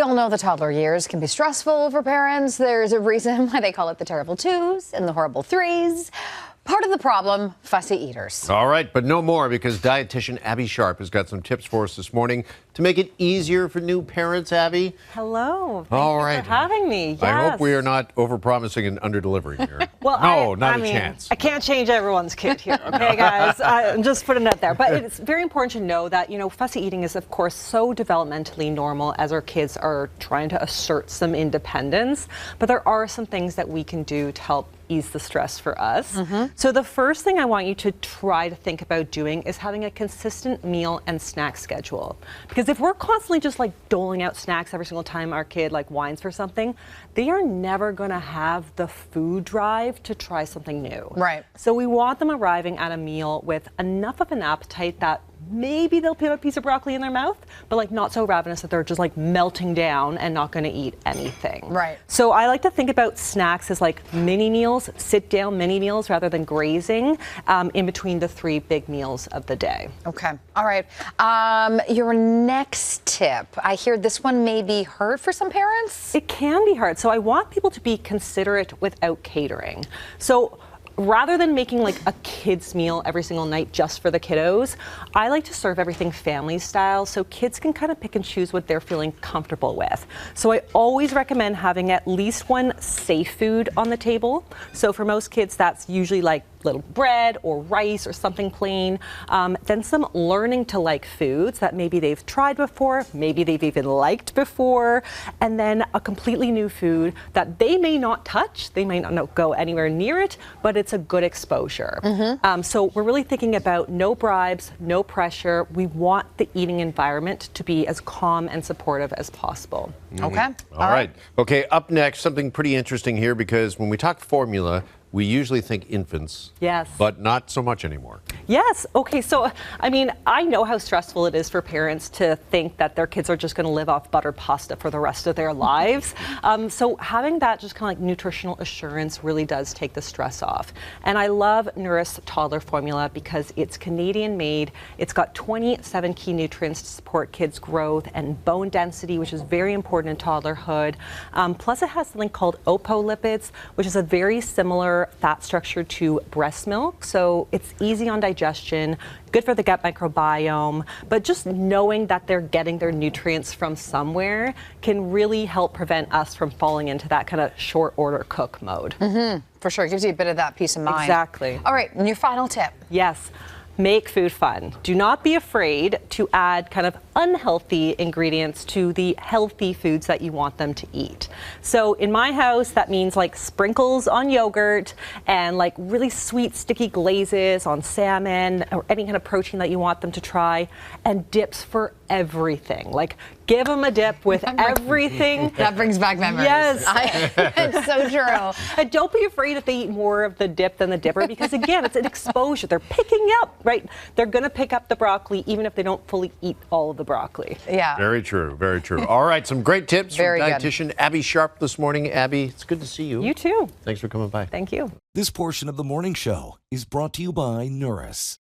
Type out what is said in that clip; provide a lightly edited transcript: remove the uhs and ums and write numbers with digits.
all know the toddler years can be stressful for parents. There's a reason why they call it the terrible twos and the horrible threes. Part of the problem, fussy eaters. All right, but no more, because dietitian Abbey Sharpe has got some tips for us this morning to make it easier for new parents. Abby? Hello. Thank you for having me. Yes. I hope we are not over-promising and under-delivering here. Well, no, not a chance. I can't change everyone's kid here, okay, guys? I'm just putting it there. But it's very important to know that, fussy eating is, of course, so developmentally normal as our kids are trying to assert some independence. But there are some things that we can do to help ease the stress for us. So the first thing I want you to try to think about doing is having a consistent meal and snack schedule. Because if we're constantly just doling out snacks every single time our kid whines for something, they are never gonna have the food drive to try something new. Right. So we want them arriving at a meal with enough of an appetite that maybe they'll put a piece of broccoli in their mouth, but not so ravenous that they're just melting down and not going to eat anything. Right. So I like to think about snacks as mini meals, sit down mini meals rather than grazing in between the 3 big meals of the day. Okay. All right. Your next tip. I hear this one may be hard for some parents. It can be hard. So I want people to be considerate without catering. So rather than making a kid's meal every single night just for the kiddos, I like to serve everything family style so kids can kind of pick and choose what they're feeling comfortable with. So I always recommend having at least one safe food on the table. So for most kids, that's usually little bread or rice or something plain. Then some learning to like foods that maybe they've tried before, maybe they've even liked before, and then a completely new food that they may not touch, they may not go anywhere near it, but it's a good exposure. So we're really thinking about no bribes, no pressure. We want the eating environment to be as calm and supportive as possible. Okay. All right. Okay, up next, something pretty interesting here, because when we talk formula, we usually think infants. Yes. But not so much anymore. Yes. Okay. So, I know how stressful it is for parents to think that their kids are just going to live off buttered pasta for the rest of their lives. So having that just kind of nutritional assurance really does take the stress off. And I love Nourish Toddler formula because it's Canadian made. It's got 27 key nutrients to support kids' growth and bone density, which is very important in toddlerhood. Plus it has something called opolipids, which is a very similar fat structure to breast milk, so it's easy on digestion, good for the gut microbiome, but just knowing that they're getting their nutrients from somewhere can really help prevent us from falling into that kind of short order cook mode. For sure, it gives you a bit of that peace of mind. Exactly. All right, and your final tip. Yes. Make food fun. Do not be afraid to add kind of unhealthy ingredients to the healthy foods that you want them to eat. So in my house, that means sprinkles on yogurt and really sweet sticky glazes on salmon or any kind of protein that you want them to try, and dips for everything. Give them a dip with everything. That brings back memories. Yes. It's so true. And don't be afraid if they eat more of the dip than the dipper, because again, it's an exposure. They're picking up, right? They're going to pick up the broccoli even if they don't fully eat all of the broccoli. Yeah. Very true, very true. All right, some great tips from Very good. dietitian Abbey Sharpe this morning. Abby, it's good to see you. You too. Thanks for coming by. Thank you. This portion of the morning show is brought to you by Nourish.